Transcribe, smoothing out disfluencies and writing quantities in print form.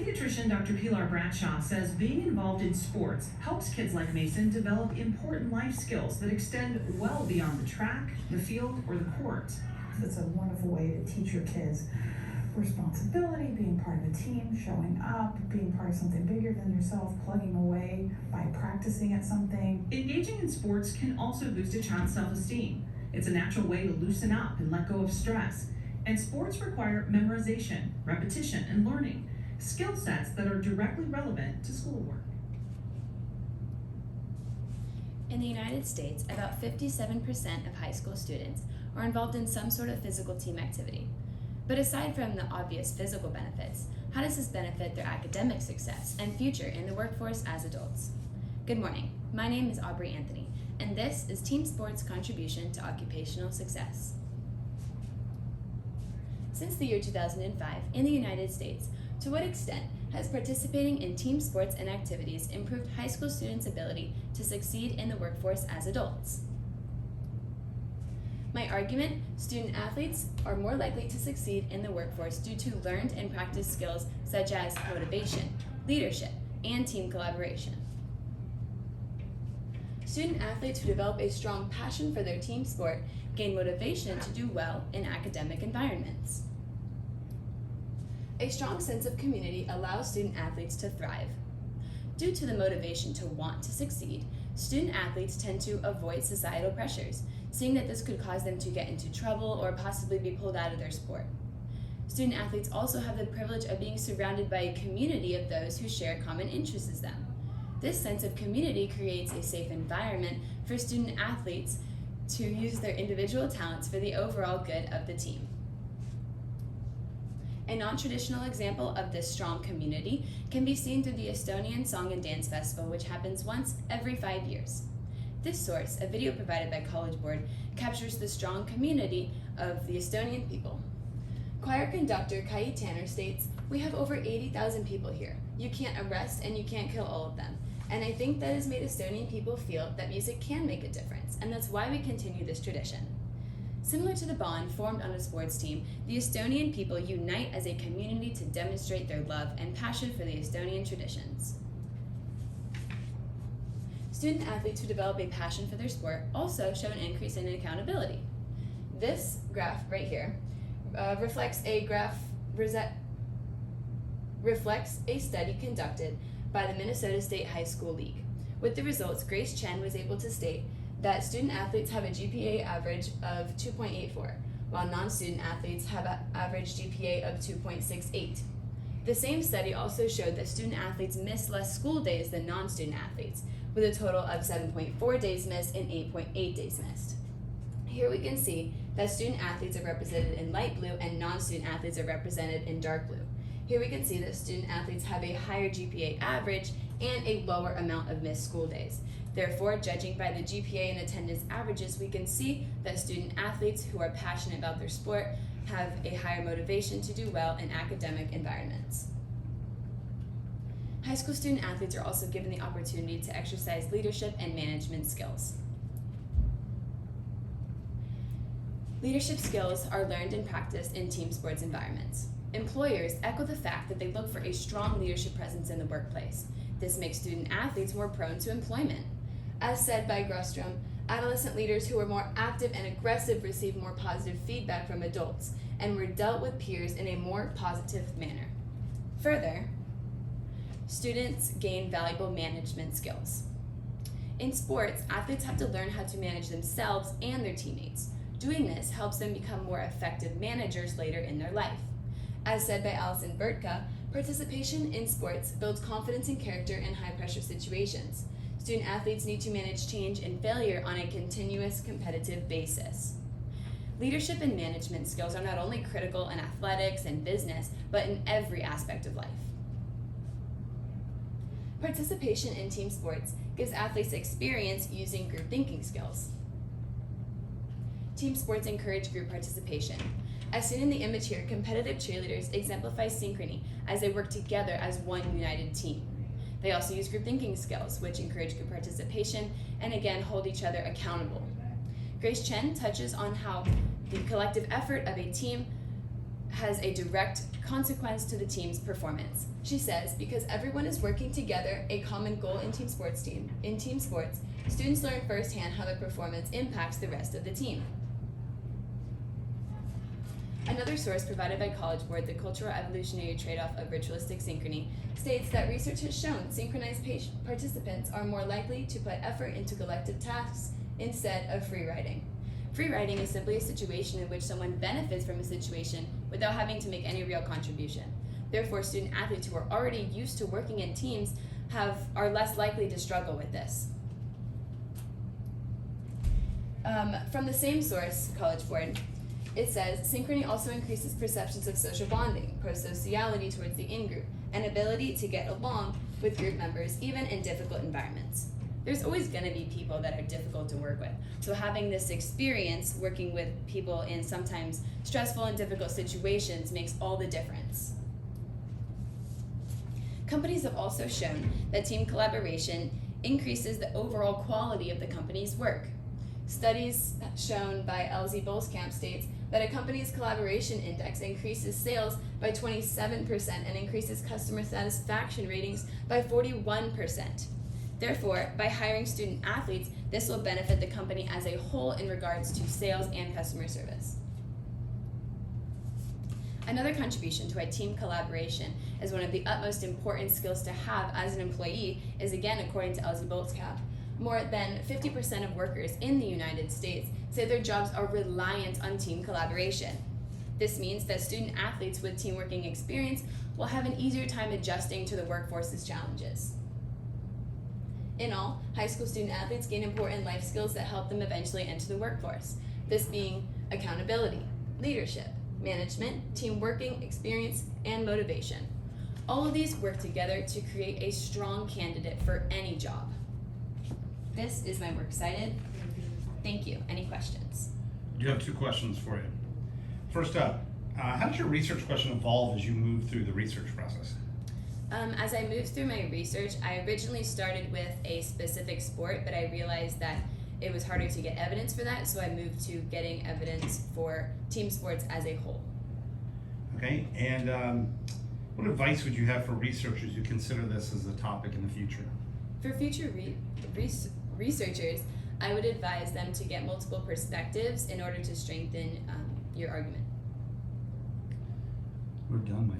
Pediatrician Dr. Pilar Bradshaw says being involved in sports helps kids like Mason develop important life skills that extend well beyond the track, the field, or the court. It's a wonderful way to teach your kids responsibility, being part of a team, showing up, being part of something bigger than yourself, plugging away by practicing at something. Engaging in sports can also boost a child's self-esteem. It's a natural way to loosen up and let go of stress. And sports require memorization, repetition, and learning, skill sets that are directly relevant to schoolwork. In the United States, about 57% of high school students are involved in some sort of physical team activity. But aside from the obvious physical benefits, how does this benefit their academic success and future in the workforce as adults? Good morning, my name is Aubrey Anthony, and this is Team Sports' contribution to occupational success. Since the year 2005, in the United States, to what extent has participating in team sports and activities improved high school students' ability to succeed in the workforce as adults? My argument, student athletes are more likely to succeed in the workforce due to learned and practiced skills such as motivation, leadership, and team collaboration. Student athletes who develop a strong passion for their team sport gain motivation to do well in academic environments. A strong sense of community allows student athletes to thrive. Due to the motivation to want to succeed, student athletes tend to avoid societal pressures, seeing that this could cause them to get into trouble or possibly be pulled out of their sport. Student athletes also have the privilege of being surrounded by a community of those who share common interests as them. This sense of community creates a safe environment for student athletes to use their individual talents for the overall good of the team. A non-traditional example of this strong community can be seen through the Estonian Song and Dance Festival, which happens once every 5 years. This source, a video provided by College Board, captures the strong community of the Estonian people. Choir conductor Kai Tanner states, "We have over 80,000 people here. You can't arrest and you can't kill all of them. And I think that has made Estonian people feel that music can make a difference, and that's why we continue this tradition." Similar to the bond formed on a sports team, the Estonian people unite as a community to demonstrate their love and passion for the Estonian traditions. Student athletes who develop a passion for their sport also show an increase in accountability. This graph right here reflects a study conducted by the Minnesota State High School League. With the results, Grace Chen was able to state that student athletes have a GPA average of 2.84, while non-student athletes have an average GPA of 2.68. The same study also showed that student athletes miss less school days than non-student athletes, with a total of 7.4 days missed and 8.8 days missed. Here we can see that student athletes are represented in light blue and non-student athletes are represented in dark blue. Here we can see that student athletes have a higher GPA average and a lower amount of missed school days. Therefore, judging by the GPA and attendance averages, we can see that student athletes who are passionate about their sport have a higher motivation to do well in academic environments. High school student athletes are also given the opportunity to exercise leadership and management skills. Leadership skills are learned and practiced in team sports environments. Employers echo the fact that they look for a strong leadership presence in the workplace. This makes student athletes more prone to employment. As said by Grostrom, adolescent leaders who are more active and aggressive receive more positive feedback from adults and were dealt with peers in a more positive manner. Further, students gain valuable management skills. In sports, athletes have to learn how to manage themselves and their teammates. Doing this helps them become more effective managers later in their life. As said by Alison Bertka, participation in sports builds confidence and character in high-pressure situations. Student athletes need to manage change and failure on a continuous competitive basis. Leadership and management skills are not only critical in athletics and business, but in every aspect of life. Participation in team sports gives athletes experience using group thinking skills. Team sports encourage group participation. As seen in the image here, competitive cheerleaders exemplify synchrony as they work together as one united team. They also use group thinking skills, which encourage group participation and again hold each other accountable. Grace Chen touches on how the collective effort of a team has a direct consequence to the team's performance. She says, because everyone is working together, a common goal in team sports, students learn firsthand how their performance impacts the rest of the team. Another source provided by College Board, the Cultural Evolutionary Trade-off of Ritualistic Synchrony, states that research has shown synchronized participants are more likely to put effort into collective tasks instead of free riding. Free riding is simply a situation in which someone benefits from a situation without having to make any real contribution. Therefore, student athletes who are already used to working in teams are less likely to struggle with this. From the same source, College Board, it says, synchrony also increases perceptions of social bonding, pro-sociality towards the in-group, and ability to get along with group members, even in difficult environments. There's always going to be people that are difficult to work with. So having this experience working with people in sometimes stressful and difficult situations makes all the difference. Companies have also shown that team collaboration increases the overall quality of the company's work. Studies shown by LZ Bolskamp states that a company's collaboration index increases sales by 27% and increases customer satisfaction ratings by 41%. Therefore, by hiring student athletes, this will benefit the company as a whole in regards to sales and customer service. Another contribution to why team collaboration is one of the utmost important skills to have as an employee is, again, according to LZ Bolskamp, more than 50% of workers in the United States say their jobs are reliant on team collaboration. This means that student athletes with team working experience will have an easier time adjusting to the workforce's challenges. In all, high school student athletes gain important life skills that help them eventually enter the workforce, this being accountability, leadership, management, team working, experience, and motivation. All of these work together to create a strong candidate for any job. This is my works cited. Thank you. Any questions? I do have two questions for you. First up, how does your research question evolve as you move through the research process? As I moved through my research, I originally started with a specific sport, but I realized that it was harder to get evidence for that, so I moved to getting evidence for team sports as a whole. Okay, and what advice would you have for researchers who consider this as a topic in the future? For future researchers, I would advise them to get multiple perspectives in order to strengthen your argument. We're done, my